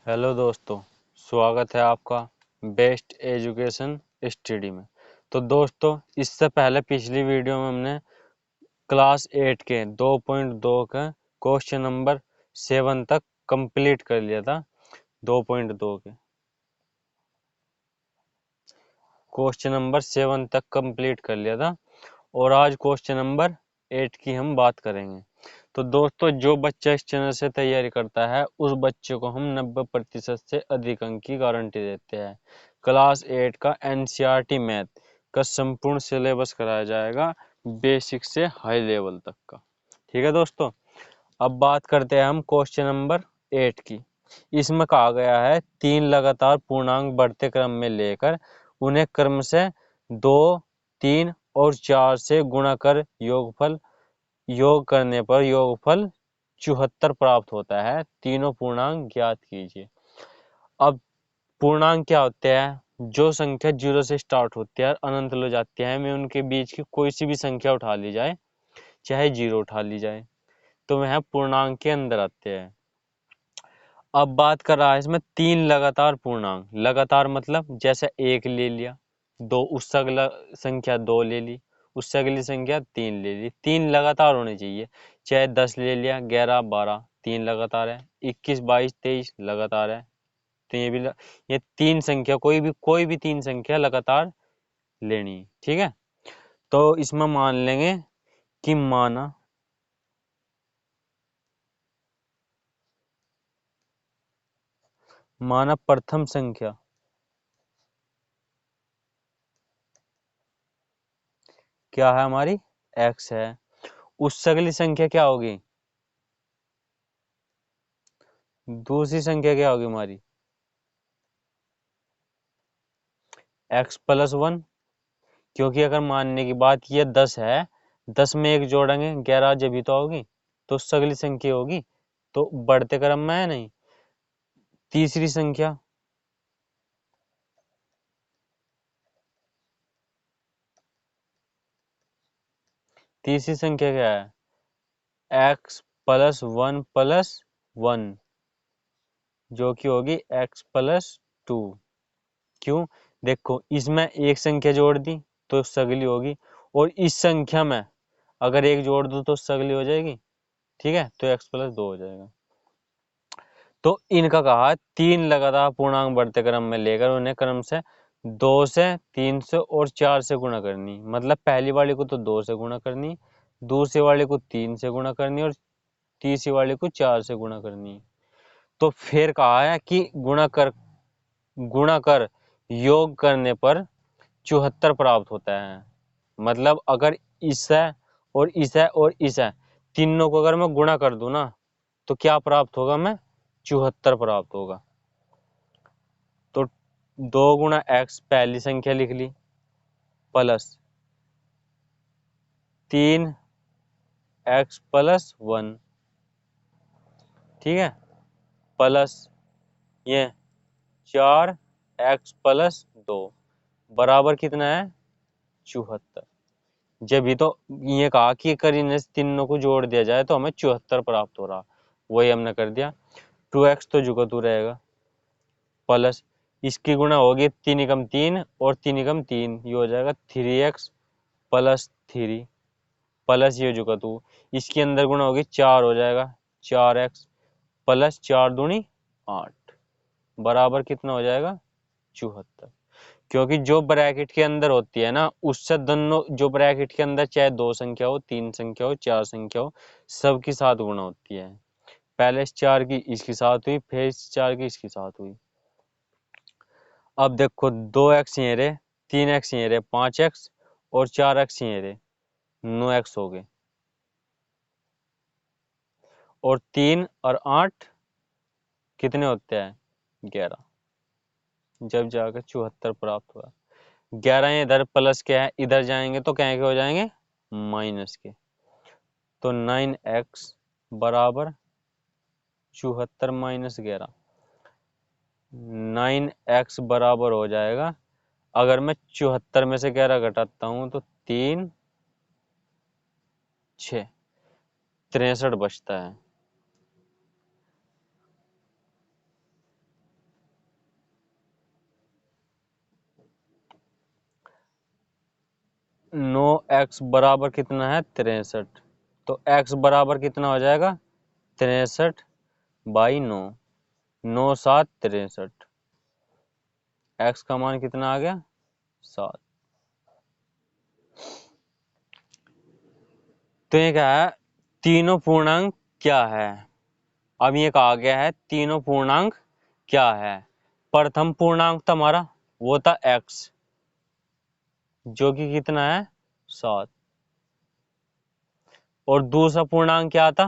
Hello दोस्तों, स्वागत है आपका बेस्ट एजुकेशन स्टडी में। तो दोस्तों, इससे पहले पिछली वीडियो में हमने क्लास 8 के 2.2 का क्वेश्चन नंबर 7 तक कंप्लीट कर लिया था। 2.2 के क्वेश्चन नंबर 7 तक कंप्लीट कर लिया था और आज क्वेश्चन नंबर 8 की हम बात करेंगे। तो दोस्तों, जो बच्चा इस चैनल से तैयारी करता है उस बच्चे को हम 90% से अधिक अंक की गारंटी देते हैं। क्लास 8 का एनसीईआरटी मैथ का संपूर्ण सिलेबस कराया जाएगा, बेसिक से हाई लेवल तक का। ठीक है दोस्तों, अब बात करते हैं हम क्वेश्चन नंबर 8 की। इसमें कहा गया है 3 लगातार पूर्णांक बढ़ते क्रम में लेकर उन्हें क्रम से 2, 3 और 4 से गुणा कर योग करने पर योगफल 74 प्राप्त होता है। तीनों पूर्णांक ज्ञात कीजिए। अब पूर्णांक क्या होते हैं? जो संख्या 0 से स्टार्ट होती है और अनंत हो जाती है, में उनके बीच की कोई सी भी संख्या उठा ली जाए, चाहे 0 उठा ली जाए, तो वह पूर्णांक के अंदर आते हैं। अब बात कर रहा है इसमें 3 लगातार पूर्णांक। लगातार मतलब जैसे 1 ले लिया, 2 उससे अगला संख्या 2 ले ली, उससे अगली संख्या 3 ले ली। 3 लगातार होने चाहिए, चाहे 10 ले लिया, 11, 12, 3 लगातार है, 21, 22, 23 लगातार है। तो ये 3 संख्या, कोई भी 3 संख्या लगातार लेनी है। ठीक है, तो इसमें मान लेंगे कि माना प्रथम संख्या क्या है हमारी? x है। उससे अगली संख्या क्या होगी? दूसरी संख्या क्या होगी हमारी? x+1। क्योंकि अगर मानने की बात ये 10 है, 10 में 1 जोड़ेंगे 11 जब भी तो होगी, तो उससे अगली संख्या होगी, तो बढ़ते क्रम में है नहीं। तीसरी संख्या तीसरी संख्या क्या है? x+1+1, जो कि होगी x+2। क्यों? देखो, इसमें एक संख्या जोड़ दी तो सगली होगी, और इस संख्या में अगर एक जोड़ दो तो सगली हो जाएगी। ठीक है, तो x+2 हो जाएगा। तो इनका कहा 3 लगातार पूर्णांक बढ़ते क्रम में लेकर उन्हें क्रम से 2 से 3 से और 4 से गुणा करनी। मतलब पहली वाली को तो 2 से गुणा करनी, दूसरी वाली को 3 से गुणा करनी और तीसरी वाली को 4 से गुणा करनी। तो फिर कहा है कि गुणा कर योग करने पर 74 प्राप्त होता है। मतलब अगर इसे और इसे और इसे तीनों को अगर मैं गुणा कर दूं ना, तो क्या प्राप्त होगा? मैं 74 प्राप्त होगा। तो 2 गुणा x पहली संख्या लिख ली, प्लस 3x+1, ठीक है, प्लस ये 4x+2 बराबर कितना है? 74। जब भी तो ये कहा कि अगर इन तीनों को जोड़ दिया जाए तो हमें 74 प्राप्त हो रहा, वही हमने कर दिया। 2x तो जुगा तू रहेगा, प्लस इसकी गुणा होगी 3 एकम 3 और 3 एकम 3, ये हो जाएगा 3x+3, प्लस ये जुगा तू इसके अंदर गुणा होगी 4, हो जाएगा 4x प्लस 4 दूनी 8, बराबर कितना हो जाएगा? 74। क्योंकि जो ब्रैकेट के अंदर होती है ना, उससे दोनों, जो ब्रैकेट के अंदर चाहे 2 संख्या हो, 3 संख्या हो, 4 संख्या हो, सबके साथ गुणा होती है। पहले इस 4 की इसके साथ हुई, फिर इस 4 की इसके साथ हुई। अब देखो, 2x ये रहे, 3x ये रहे, 5x और 4x ये रहे, 9x हो गए, और 3 और 8 कितने होते हैं? 11। जब जाकर 74 प्राप्त हुआ। 11 इधर प्लस के है, इधर जाएंगे तो क्या के हो जाएंगे? माइनस के। तो 9x बराबर 74 माइनस 11, 9x बराबर हो जाएगा, अगर मैं 74 में से 11 घटाता हूं तो 3, 6, 63 बचता है। 9x बराबर कितना है 63। तो x बराबर कितना हो जाएगा 63/9। 9×7 = 63। x का मान कितना आ गया 7। तो ये क्या है तीनों पूर्णांक क्या है। अब ये कहा गया है तीनों पूर्णांक क्या है। प्रथम पूर्णांक था हमारा वो था x जो कि कितना है 7। और दूसरा पूर्णांक क्या था।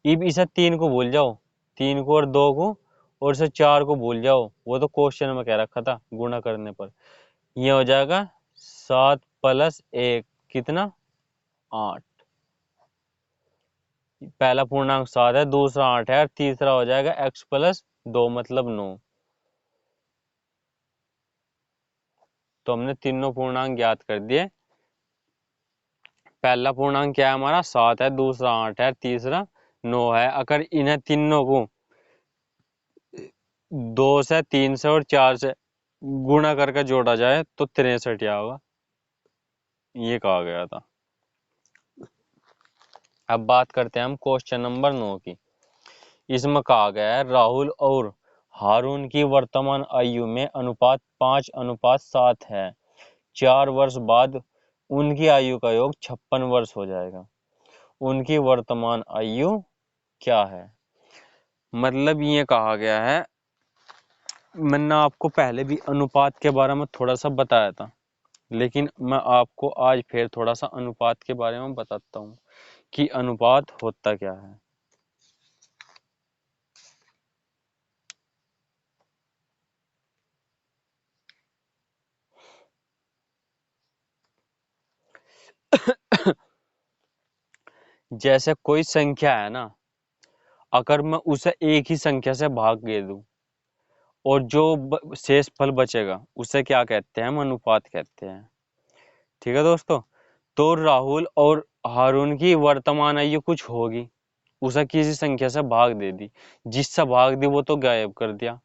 अब इसे 3 को भूल जाओ, 3 को और 2 को और इसे 4 को भूल जाओ, वो तो क्वेश्चन में कह रखा था गुणा करने पर। ये हो जाएगा 7 + 1 कितना 8। पहला पूर्णांक 7 है, दूसरा 8 है और तीसरा हो जाएगा x + 2 मतलब 9। तो हमने तीनों पूर्णांक ज्ञात कर दिए। पहला पूर्णांक क्या है हमारा 7 है, दूसरा 8 है, तीसरा 9 है। अगर इन्हें तीनों को 2 से 3 से और 4 से गुणा करके जोड़ा जाए तो 63 क्या होगा, ये कहा गया था। अब बात करते हैं हम क्वेश्चन नंबर 9 की। इसमें कहा गया है राहुल और हारून की वर्तमान आयु में अनुपात 5:7 है। 4 वर्ष बाद उनकी आयु का योग 56 वर्ष हो जाएगा। उनकी वर्तमान आयु क्या है। मतलब ये कहा गया है, मैंने आपको पहले भी अनुपात के बारे में थोड़ा सा बताया था, लेकिन मैं आपको आज फिर थोड़ा सा अनुपात के बारे में बताता हूँ कि अनुपात होता क्या है। जैसे कोई संख्या है ना, अगर मैं उसे एक ही संख्या से भाग दे दूं और जो शेष फल बचेगा उसे क्या कहते हैं, हम अनुपात कहते हैं। ठीक है दोस्तों। तो राहुल और हारून की वर्तमान आयु कुछ होगी, उसे किसी संख्या से भाग दे दी, जिससे भाग दी वो तो गायब कर दिया,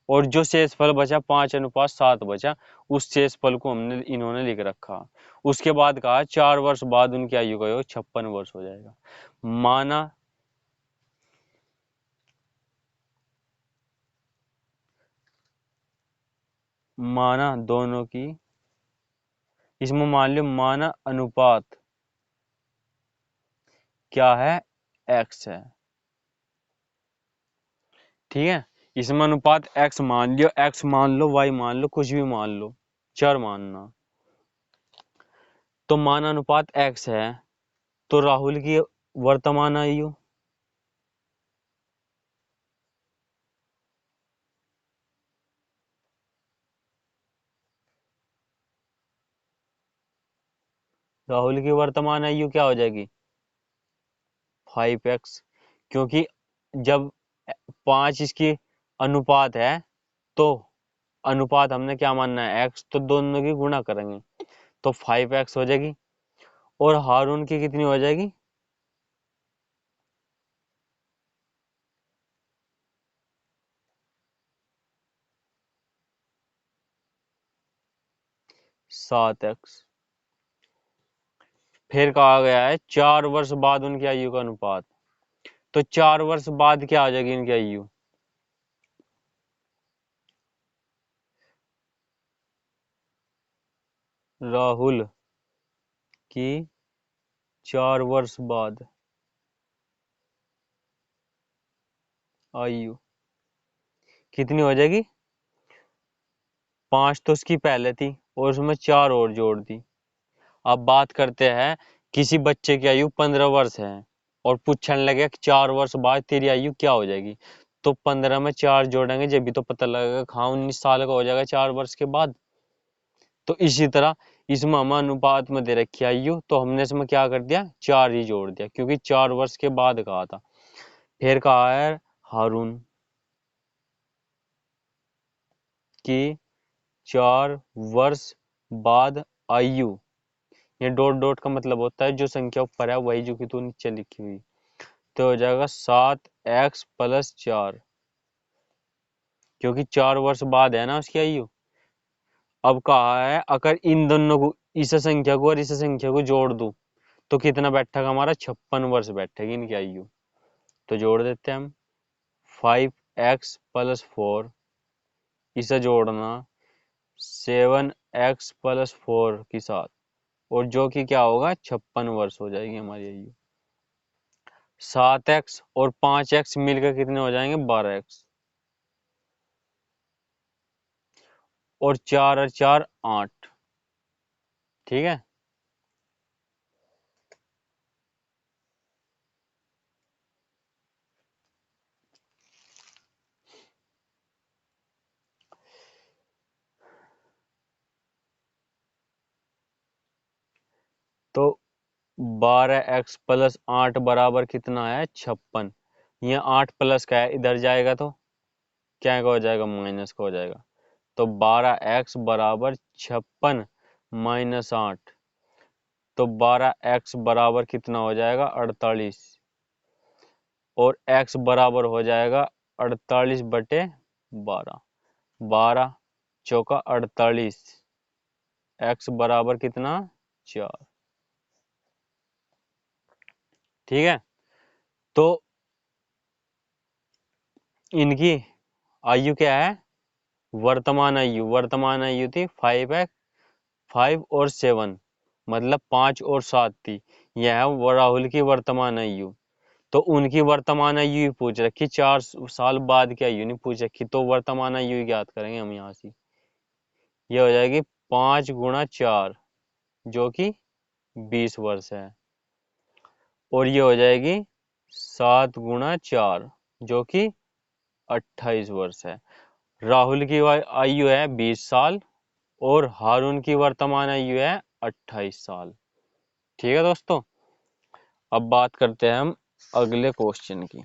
और जो शेषफल बचा 5:7 बचा, उस शेषफल को हमने इन्होंने लिख रखा। उसके बाद कहा 4 वर्ष बाद उनकी आयु का योग 56 वर्ष हो जाएगा। माना दोनों की, इसमें मान लो माना अनुपात क्या है x है। ठीक है, इसमें अनुपात x मान लियो, x मान लो, y मान लो, कुछ भी मान लो, चर मानना। तो मान अनुपात x है, तो राहुल की वर्तमान आयु राहुल की वर्तमान आयु क्या हो जाएगी 5x, क्योंकि जब 5 इसकी अनुपात है तो अनुपात हमने क्या मानना है x, तो दोनों की गुणा करेंगे तो 5x हो जाएगी। और हारून की कितनी हो जाएगी 7x। फिर कहा गया है 4 वर्ष बाद उनकी आयु का अनुपात, तो 4 वर्ष बाद क्या आ जाएगी इनकी आयु राहुल की 4 वर्ष बाद आयु कितनी हो जाएगी 5 तो उसकी पहले थी और उसमें 4 और जोड़ दी। अब बात करते हैं किसी बच्चे की आयु 15 वर्ष है और पूछने लगे कि 4 वर्ष बाद तेरी आयु क्या हो जाएगी, तो 15 में 4 जोड़ेंगे जब भी तो पता लगेगा, हाँ 19 साल का हो जाएगा 4 वर्ष के बाद। तो इसी तरह इसमें हम अनुपात में दे रखी आयु, तो हमने इसमें क्या कर दिया 4 ही जोड़ दिया, क्योंकि 4 वर्ष के बाद कहा था। फिर कहा है हारून की 4 वर्ष बाद आयु, ये डॉट डॉट का मतलब होता है जो संख्या ऊपर है वही जो कि तू नीचे लिखी हुई, तो हो जाएगा 7x + 4, क्योंकि 4 वर्ष बाद है ना उसकी आयु। अब कहा है अगर इन दोनों को इस संख्या को और इस संख्या को जोड़ दूं तो कितना बैठेगा हमारा, 56 वर्ष बैठेगी इनकी आयु। तो जोड़ देते हैं हम, 5x+4, इसे जोड़ना 7x+4 के साथ, और जो कि क्या होगा, 56 वर्ष हो जाएगी हमारी आयु। 7x और 5x मिलकर कितने हो जाएंगे, 12x, और 4 और 4 8। ठीक है। तो 12x+8 बराबर कितना है, 56। ये 8 प्लस का है, इधर जाएगा तो क्या का हो जाएगा, माइनस का हो जाएगा। तो 12x बराबर 56 माइनस 8, तो 12x बराबर कितना हो जाएगा, 48, और x बराबर हो जाएगा 48/12, 12 चौका 48, x बराबर कितना, 4। ठीक है। तो इनकी आयु क्या है, वर्तमान आयु थी 5 और 7, मतलब 5 और 7 थी। यह है राहुल की वर्तमान आयु। तो उनकी वर्तमान आयु ही पूछ रखी, 4 साल बाद की आयु नहीं पूछ रखी, तो वर्तमान आयु ज्ञात करेंगे हम यहाँ से। ये हो जाएगी 5 × 4, जो कि 20 वर्ष है, और ये हो जाएगी 7 × 4, जो कि 28 वर्ष है। राहुल की आयु है 20 साल और हारून की वर्तमान आयु है 28 साल। ठीक है दोस्तों, अब बात करते हैं हम अगले क्वेश्चन की।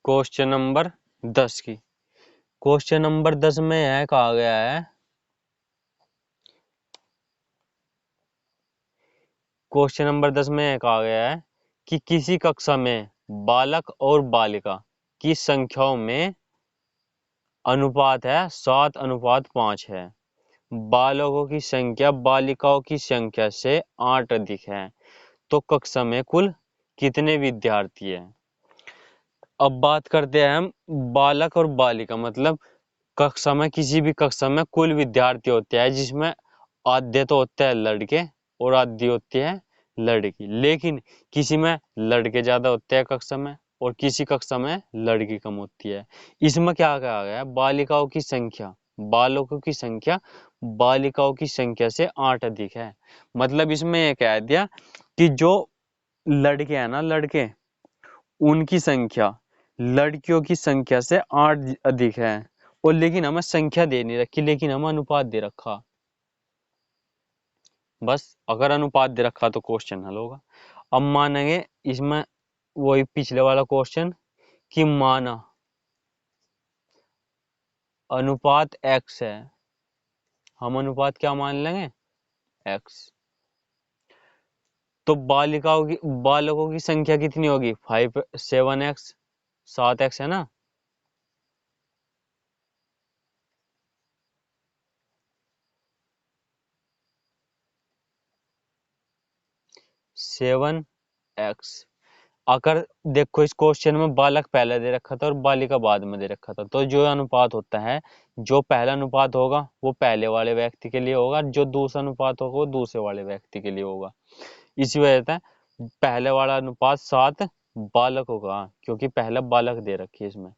क्वेश्चन नंबर 10 की। क्वेश्चन नंबर 10 में यह कहा गया है, क्वेश्चन नंबर 10 में यह कहा गया है कि किसी कक्षा में बालक और बालिका की संख्याओं में अनुपात है 7:5 है। बालकों की संख्या बालिकाओं की संख्या से 8 अधिक है, तो कक्षा में कुल कितने विद्यार्थी हैं। अब बात करते हैं हम बालक और बालिका, मतलब कक्षा में, किसी भी कक्षा में कुल विद्यार्थी होते हैं, जिसमें आधे तो होते हैं लड़के और आधी होती है लड़की, लेकिन किसी में लड़के ज्यादा होते हैं कक्षा में और किसी कक्षा में लड़की कम होती है। इसमें क्या कहा गया है, बालिकाओं की संख्या बालकों की संख्या बालिकाओं की संख्या से 8 अधिक है। मतलब इसमें यह कह दिया कि जो लड़के हैं ना, लड़के, उनकी संख्या लड़कियों की संख्या से 8 अधिक है, और लेकिन हमें संख्या दे नहीं रखी, लेकिन हमें अनुपात दे रखा। बस अगर अनुपात दे रखा तो क्वेश्चन हल होगा। अब मानेंगे इसमें वही पिछले वाला क्वेश्चन कि माना अनुपात x है, हम अनुपात क्या मान लेंगे, x। तो बालकों की संख्या कितनी होगी, 7x 7x है ना, 7x। अगर देखो इस क्वेश्चन में बालक पहले दे रखा था और बालिका बाद में दे रखा था, तो जो अनुपात होता है, जो पहला अनुपात होगा वो पहले वाले व्यक्ति के लिए होगा, जो दूसरा अनुपात होगा वो दूसरे वाले व्यक्ति के लिए होगा। इसी वजह से पहले वाला अनुपात 7 बालक होगा, क्योंकि पहला बालक दे रखी है इसमें।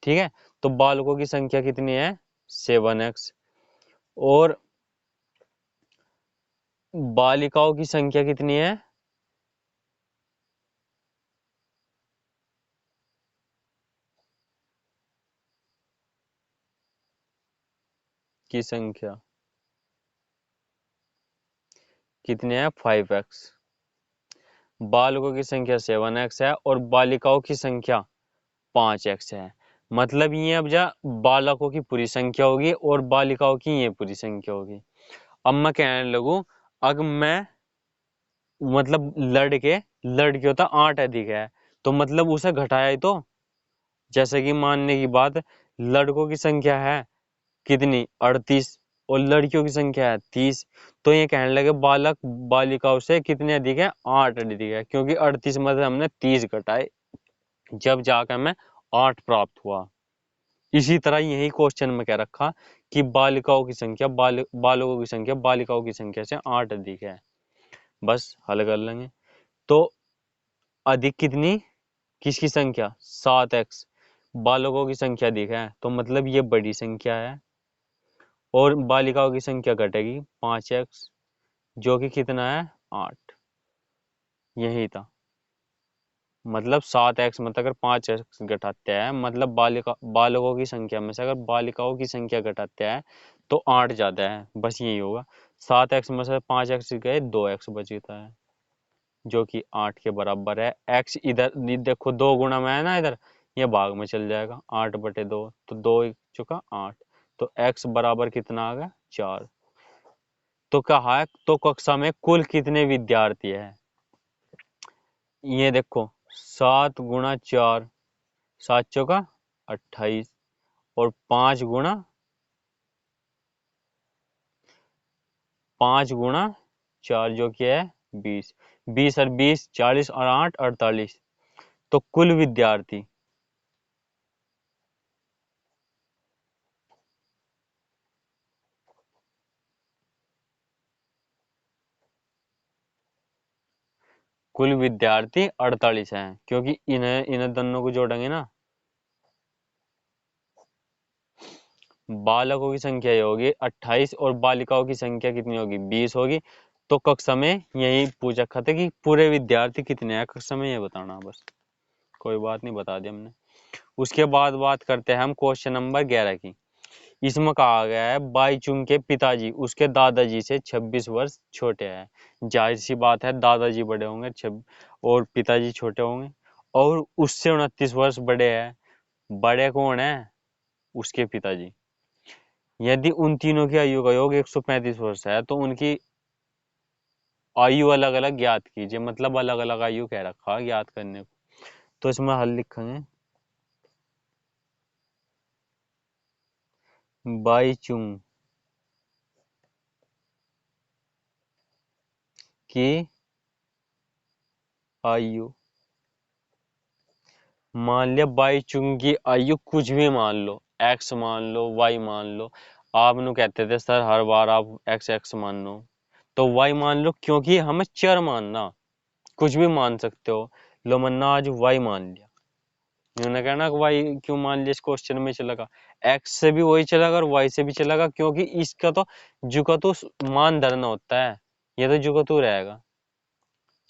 ठीक है। तो बालकों की संख्या कितनी है, 7x, और बालिकाओं की संख्या कितनी है, की संख्या कितनी है, 5x। बालकों की संख्या 7x है और बालिकाओं की संख्या 5x है। मतलब ये अब जा बालकों की पूरी संख्या होगी और बालिकाओं की ये पूरी संख्या होगी। अब मैं कहने लगूं, अगर मैं मतलब लड़के होता 8 अधिक है, तो मतलब उसे घटाया ही तो। जैसे कि मानने की बात, लड़कों की संख्या है कितनी, 38, और लड़कियों की संख्या है 30। तो ये कहने लगे बालक बालिकाओं से कितने अधिक है, 8 अधिक है, क्योंकि 38 में से हमने 30 घटाए, जब जाकर हमें 8 प्राप्त हुआ। इसी तरह यही क्वेश्चन में कह रखा कि बालिकाओं की संख्या बालकों की संख्या बालिकाओं की संख्या से 8 अधिक है। बस हल कर लेंगे। तो अधिक कितनी, किसकी संख्या, 7x, बालकों की संख्या अधिक है, तो मतलब ये बड़ी संख्या है, और बालिकाओं की संख्या घटेगी 5x, जो कि कितना है, 8। यही था, मतलब 7x में अगर 5x घटाते हैं, मतलब बालकों की संख्या में से अगर बालिकाओं की संख्या घटाते हैं तो 8 ज्यादा है, बस यही होगा। 7x में से 5x गए, 2x बचता है, जो कि 8 के बराबर है। x इधर देखो, 2 गुना में है ना इधर, ये भाग में चल जाएगा, 8/2, तो 2 एक चुका 8, तो x बराबर कितना आ गया, 4। तो कहा है, तो कक्षा में कुल कितने विद्यार्थी है। ये देखो, 7 × 4, 7 × 4 = 28, और 5 × 4 जो कि है 20। 20 और 20 40, और 8 48, तो कुल विद्यार्थी, कुल विद्यार्थी 48 हैं, क्योंकि इन्हें इन्हें दोनों को जोड़ेंगे ना, बालकों की संख्या ये होगी 28, और बालिकाओं की संख्या कितनी होगी, 20 होगी। तो कक्षा में यही पूछा था कि पूरे विद्यार्थी कितने हैं कक्षा में, ये बताना, बस कोई बात नहीं, बता दिया हमने। उसके बाद बात करते हैं हम क्वेश्चन नंबर 11 की। इसमें कहा गया है, बाईचुंग के पिताजी उसके दादाजी से 26 वर्ष छोटे हैं। जाहिर सी बात है, दादाजी बड़े होंगे और पिताजी छोटे होंगे, और उससे 29 वर्ष बड़े हैं। बड़े कौन है, उसके पिताजी। यदि उन तीनों की आयु का योग 135 वर्ष है, तो उनकी आयु अलग अलग ज्ञात कीजिए, मतलब अलग अलग आयु कह रखा है ज्ञात करने को। तो इसमें हल लिखेंगे, बाईचुंग की आयु, मान लिया बाईचुंग की आयु कुछ भी मान लो, एक्स मान लो, वाई मान लो। आप नु कहते थे सर हर बार आप एक्स एक्स मान लो, तो वाई मान लो, क्योंकि हमें चर मानना, कुछ भी मान सकते हो। लो मन्ना आज वाई मान लिया, उन्होंने कहना कि वाई क्यों मान लिया, इस क्वेश्चन में चलेगा, एक्स से भी वही चलेगा और वाई से भी चलेगा, क्योंकि इसका तो जुगतु मान धरना होता है, ये तो जुगतु रहेगा,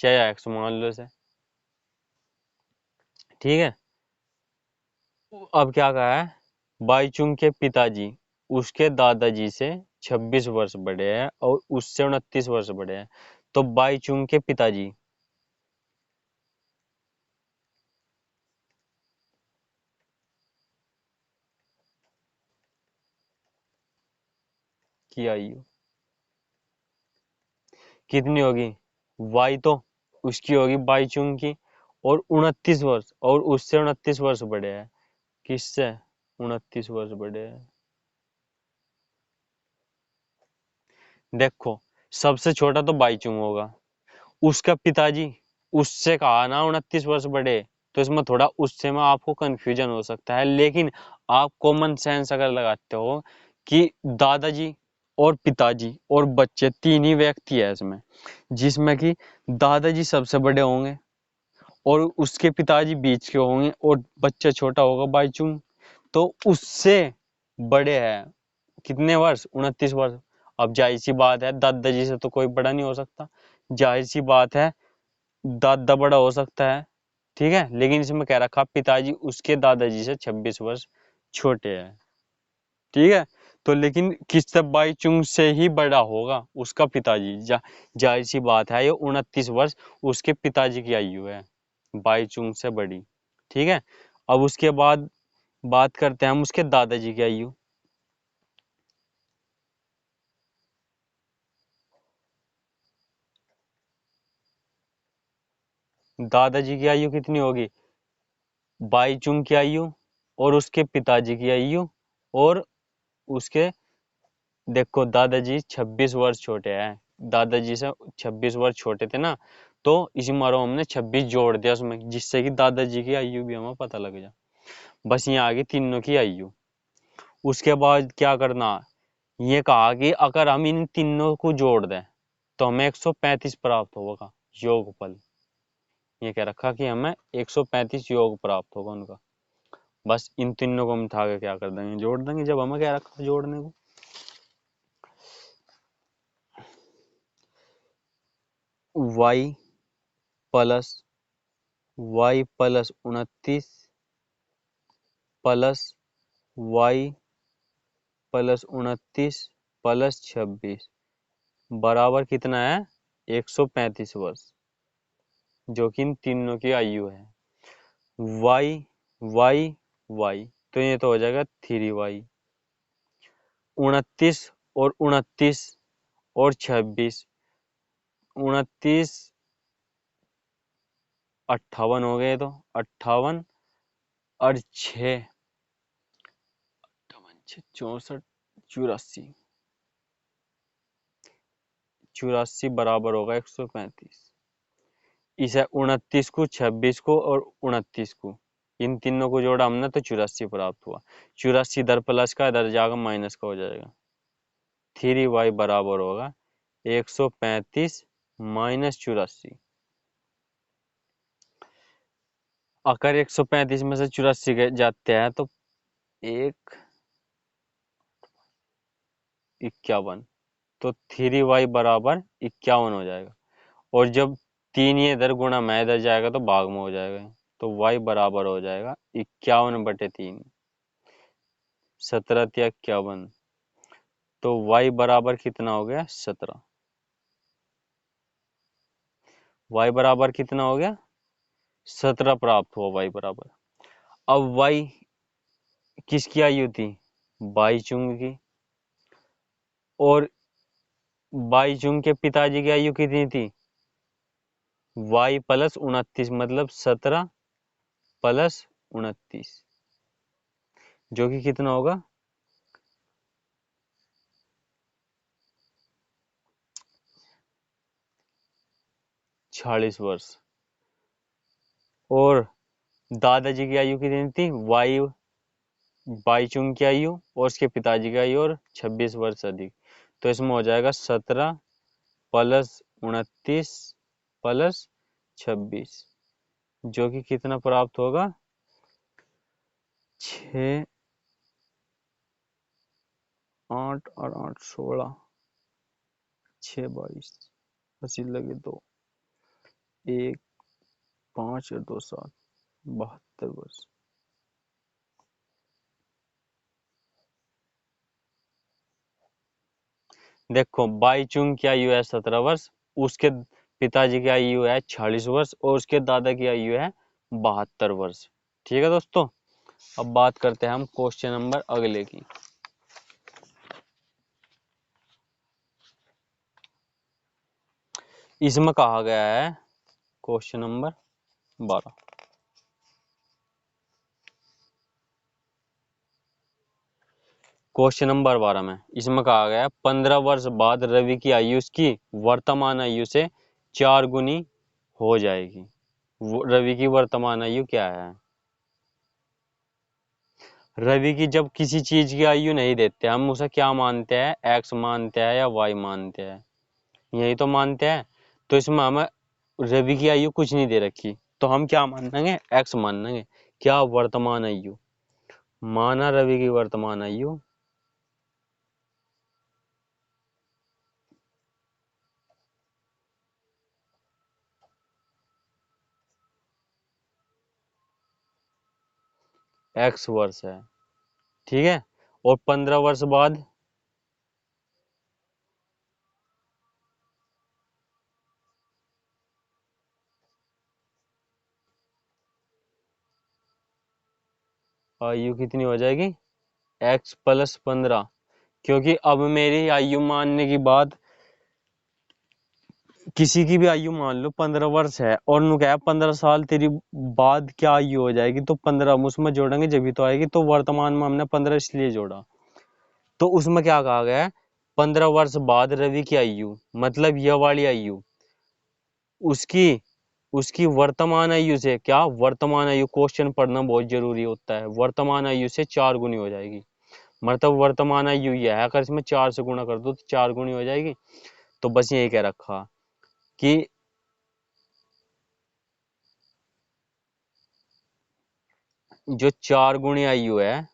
चाहे एक्स मान लो इसे। ठीक है, अब क्या कहा है, बाईचुंग के पिताजी उसके दादाजी से 26 वर्ष बड़े हैं, और उससे 29 वर्ष बड़े हैं। तो बाईचुंग के पिताजी की आयु कितनी होगी, वाई तो उसकी होगी बाईचुंग की, और 29 वर्ष, और उससे 29 वर्ष बड़े हैं, किससे, 29 वर्ष बड़े हैं। देखो, सबसे छोटा तो बाईचुंग होगा, उसका पिताजी उससे कहा ना 29 वर्ष बड़े, तो इसमें थोड़ा उससे में आपको कंफ्यूजन हो सकता है, लेकिन आप कॉमन सेंस अगर लगाते हो कि दादाजी और पिताजी और बच्चे तीन ही व्यक्ति है इसमें, जिसमें कि दादाजी सबसे बड़े होंगे, और उसके पिताजी बीच के होंगे, और बच्चा छोटा होगा बाईचुंग, तो उससे बड़े हैं कितने वर्ष, 29 वर्ष। अब जाहिर सी बात है, दादाजी से तो कोई बड़ा नहीं हो सकता, जाहिर सी बात है दादा बड़ा हो सकता है, ठीक है, लेकिन इसमें कह रखा पिताजी उसके दादाजी से 26 वर्ष छोटे हैं, ठीक है। तो लेकिन किससे, बाईचुंग से ही बड़ा होगा उसका पिताजी, जाहिर सी बात है, ये 29 वर्ष उसके पिताजी की आयु है, बाईचुंग से बड़ी, ठीक है। अब उसके बाद बात करते हैं हम उसके दादाजी की आयु। दादाजी की आयु कितनी होगी, बाईचुंग की आयु और उसके पिताजी की आयु, और उसके, देखो दादाजी 26 वर्ष छोटे हैं, दादाजी से 26 वर्ष छोटे थे ना, तो इसी मारो हमने 26 जोड़ दिया उसमें, जिससे कि दादाजी की आयु भी हमें पता लग जाए। बस ये आ गई तीनों की आयु। उसके बाद क्या करना, ये कहा कि अगर हम इन तीनों को जोड़ दें तो हमें 135 प्राप्त होगा योगफल। ये कह रखा कि हमें 135 योग प्राप्त होगा उनका। बस इन तीनों को हम उठा के क्या कर देंगे, जोड़ देंगे, जब हमें क्या रखा जोड़ने को। y plus 29 plus y plus 29 plus 26 बराबर कितना है, 135 वर्ष, जो कि इन तीनों की आयु है। y y y तो ये तो हो जाएगा 3y। 29 और 29 और 26, 29 58 हो गए, तो 58 और 6 64 84, 84 बराबर होगा 135। इसे 29 को, 26 को और 29 को, इन तीनों को जोड़ा हमने तो 84 प्राप्त हुआ। 84 इधर प्लस का, इधर जाकर माइनस का हो जाएगा। 3y बराबर होगा 135 माइनस 84। अगर 135 में से 84 जाते हैं तो 51, तो 3y बराबर 51 हो जाएगा। और जब 3 ये इधर गुणा में इधर जाएगा तो भाग में हो जाएगा, तो y बराबर हो जाएगा 51/3। 17 या 51, तो y बराबर कितना हो गया, 17। y बराबर कितना हो गया, 17 प्राप्त हुआ y बराबर। अब y किसकी आयु थी, बाईचुंग की, और बाईचुंग के पिताजी की आयु कितनी थी, y प्लस 29, मतलब 17 प्लस 29, जो कि कितना होगा, 46 वर्ष। और दादाजी की आयु कितनी थी, बाईचुंग की आयु और उसके पिताजी की आयु और 26 वर्ष अधिक, तो इसमें हो जाएगा 17 प्लस 29 प्लस 26, जो कि कितना प्राप्त होगा, 6 8 और 8 16, 6 22, अस्सी लगे 2, 1 5 और 2 7, 72 वर्ष। देखो बाईचुंग की आयु है 17 वर्ष, उसके पिताजी की आयु है 46 वर्ष और उसके दादा की आयु है 72 वर्ष। ठीक है दोस्तों, अब बात करते हैं हम क्वेश्चन नंबर अगले की। इसमें कहा गया है क्वेश्चन नंबर 12। क्वेश्चन नंबर 12 में इसमें कहा गया है 15 वर्ष बाद रवि की आयु उसकी वर्तमान आयु से 4 गुनी हो जाएगी। रवि की वर्तमान आयु क्या है। रवि की जब किसी चीज की आयु नहीं देते हम उसे क्या मानते हैं, एक्स मानते हैं या वाई मानते हैं, यही तो मानते हैं। तो इसमें हमें रवि की आयु कुछ नहीं दे रखी, तो हम क्या मानेंगे, एक्स मानेंगे। क्या वर्तमान आयु, माना रवि की वर्तमान आयु एक्स वर्ष है, ठीक है। और 15 वर्ष बाद आयु कितनी हो जाएगी, एक्स प्लस 15, क्योंकि अब मेरी आयु मानने की बात किसी की भी आयु मान लो 15 वर्ष है और नु क्या है 15 साल तेरी बाद क्या आयु हो जाएगी, तो 15 हम उसमें जोड़ेंगे जब भी तो आएगी। तो वर्तमान में हमने 15 इसलिए जोड़ा, तो उसमें क्या कहा गया है, 15 वर्ष बाद रवि की आयु, मतलब यह वाली आयु उसकी उसकी वर्तमान आयु से, क्या वर्तमान आयु, क्वेश्चन पढ़ना बहुत जरूरी होता है, वर्तमान आयु से 4 गुनी हो जाएगी। मतलब वर्तमान आयु यह है, अगर इसमें 4 से गुणा कर दो तो 4 गुनी हो जाएगी। तो बस यही कह रखा कि जो 4 गुणी आयु है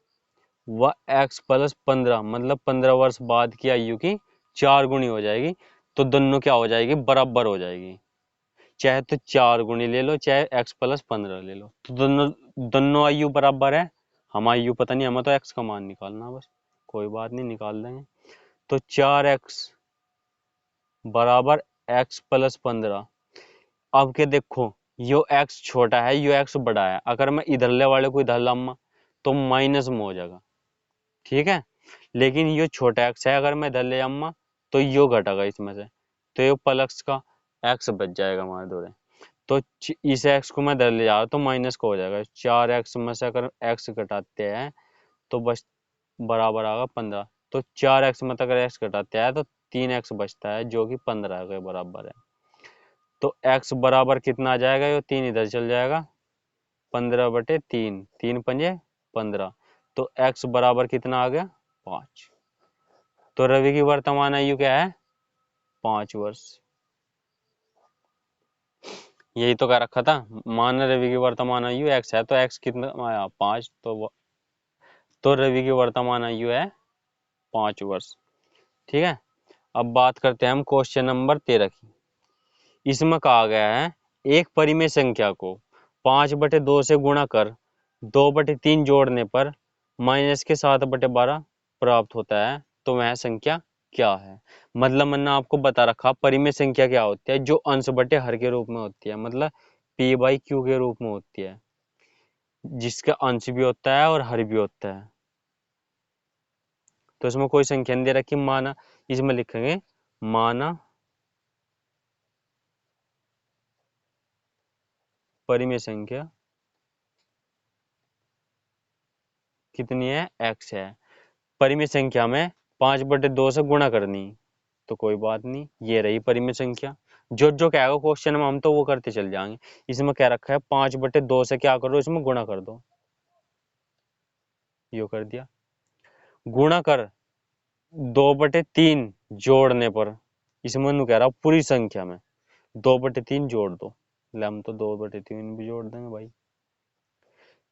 वह x+15, मतलब 15 वर्ष बाद की आयु की 4 गुनी हो जाएगी। तो दोनों क्या हो जाएगी, बराबर हो जाएगी। चाहे तो 4 गुनी ले लो, चाहे x+15 ले लो, तो दोनों दोनों आयु बराबर है। हम आयु पता नहीं, हमें तो x का मान निकालना, बस कोई बात नहीं, निकाल देंगे। तो 4x बराबर x+15। अब के देखो, यो x छोटा है, यो x बड़ा है, अगर मैं इधरले वाले को इधर लाऊंगा तो माइनस में हो जाएगा, ठीक है। लेकिन यो छोटा x है, अगर मैं इधर ले आऊंगा तो यो घटेगा इसमें से, तो यो प्लस का x बच जाएगा हमारे दोरे। तो इस x को मैं इधर ले जा रहा हूं तो माइनस का हो जाएगा। 4x में से अगर x घटाते हैं तो बस बराबर आएगा 15। तो 4x में अगर x घटाते हैं तो 3x बचता है, जो कि 15 के बराबर है। तो x बराबर कितना आ जाएगा, ये 3 इधर चल जाएगा, 15/3, 3×5 = 15। तो x बराबर कितना आ गया, 5। तो रवि की वर्तमान आयु क्या है, 5 वर्ष। यही तो कह रखा था, मान रवि की वर्तमान आयु x है, तो x कितना आया, 5। तो रवि की वर्तमान आयु है 5 वर्ष, ठीक है। अब बात करते हैं हम क्वेश्चन नंबर 13 की। इसमें कहा गया है, एक परिमेय संख्या को 5/2 से गुणा कर 2/3 जोड़ने पर -7/12 प्राप्त होता है, तो वह संख्या क्या है। मतलब मैंने आपको बता रखा परिमेय संख्या क्या होती है, जो अंश बटे हर के रूप में होती है, मतलब p/q के रूप में होती है, जिसका अंश भी होता है और हर भी होता है। तो इसमें कोई संख्या नहीं दे रखी, माना, इसमें लिखेंगे माना परिमेय संख्या कितनी है, x है। परिमेय संख्या में 5/2 से गुणा करनी, तो कोई बात नहीं, ये रही परिमेय संख्या। जो जो कहेगा क्वेश्चन में हम तो वो करते चल जाएंगे। इसमें क्या रखा है, 5/2 से क्या करो, इसमें गुणा कर दो, यो कर दिया। गुणा कर 2/3 जोड़ने पर, इसमें नु कह रहा पूरी संख्या में 2/3 जोड़ दो, ले हम तो 2/3 भी जोड़ देंगे भाई।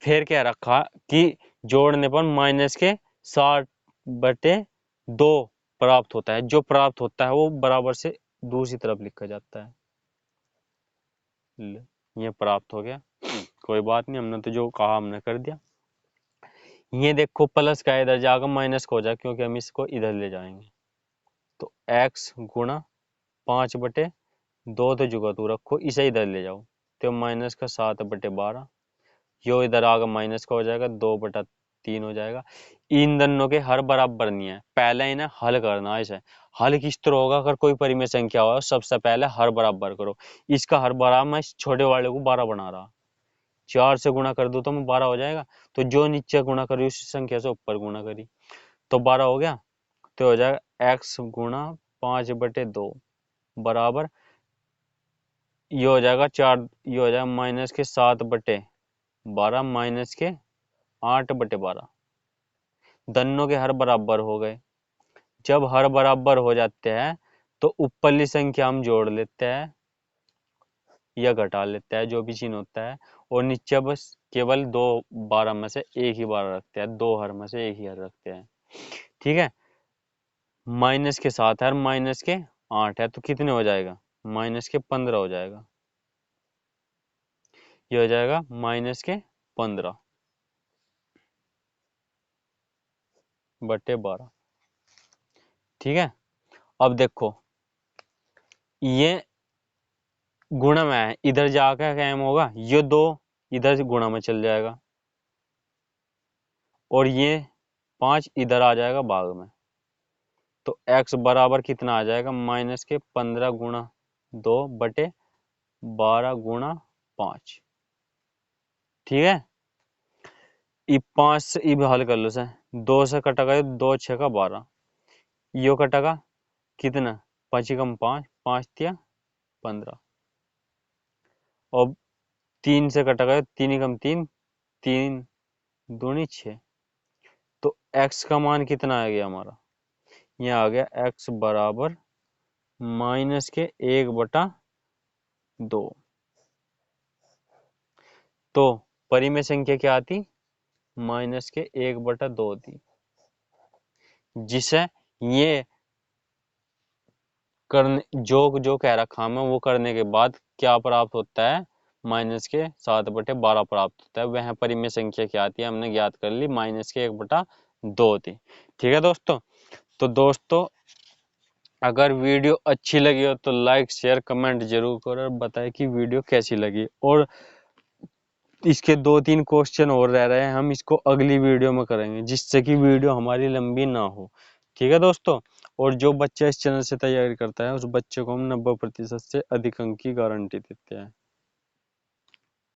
फिर क्या रखा कि जोड़ने पर -7/2 प्राप्त होता है, जो प्राप्त होता है वो बराबर से दूसरी तरफ लिखा जाता है। ये प्राप्त हो गया, कोई बात नहीं, हमने तो जो कहा हमने कर दिया। ये देखो प्लस का इधर जाकर माइनस का हो जाए, क्योंकि हम इसको इधर ले जाएंगे। तो x गुणा 5/2 तो जुगा तू रखो, इसे इधर ले जाओ, तो -7/12, यो इधर आकर माइनस का हो जाएगा, 2/3 हो जाएगा। इन दोनों के हर बराबर नहीं है, पहले इन्हें हल करना है। इसे हल किस तरह होगा, अगर कोई परिमेय संख्या हो सबसे पहले हर बराबर करो। इसका हर बराबर, मैं इस छोटे वाले को 12 बना रहा, 4 से गुणा कर दो तो मैं 12 हो जाएगा। तो जो नीचे गुणा करी उसी संख्या से ऊपर गुणा करी, तो 12 हो गया। तो हो जाएगा x गुणा 5/2 बराबर, ये हो जाएगा 4, ये हो जाएगा -7/12 -8/12। दोनों के हर बराबर हो गए। जब हर बराबर हो जाते हैं तो ऊपरली संख्या हम जोड़ लेते हैं या घटा लेते हैं, जो भी चिन्ह होता है, और नीचे बस केवल 2 12 में से एक ही 12 रखते हैं, 2 हर में से एक ही हर रखते हैं, ठीक है। माइनस के 7 है, माइनस के 8 है, तो कितने हो जाएगा, -15 हो जाएगा। ये हो जाएगा -15/12, ठीक है। अब देखो, ये गुणा में है, इधर जाकर क्या होगा, ये 2 इधर से गुणा में चल जाएगा, और ये 5 इधर आ जाएगा भाग में। तो x बराबर कितना आ जाएगा, -15 गुणा 2/12 गुणा 5। ठीक है, ई 5 से ई हल कर लो से, 2 से कटेगा 2 6 का 12, यो कटेगा कितना 5 कम 5 5 तिया 15, और 3 से कटेगा 3 कम 3 3 दूनी 6। तो x का मान कितना आ गया हमारा, यहाँ आ गया x बराबर माइनस के 1/2। तो परिमेय संख्या क्या आती, माइनस के 1/2 थी, जिसे ये करने जो कह रखा हमें वो करने के बाद क्या प्राप्त होता है, माइनस के 7/12 प्राप्त होता है। वह परिमेय संख्या क्या आती है हमने ज्ञात कर ली, माइनस के 1/2 थी। ठीक है दोस्तों, तो दोस्तों अगर वीडियो अच्छी लगी हो तो लाइक शेयर कमेंट जरूर करो और बताएं कि वीडियो कैसी लगी। और इसके 2-3 क्वेश्चन और रह रहे हैं, हम इसको अगली वीडियो में करेंगे जिससे कि वीडियो हमारी लंबी ना हो। ठीक है दोस्तों, और जो बच्चा इस चैनल से तैयारी करता है उस बच्चे को हम 90% से अधिक अंक की गारंटी देते हैं।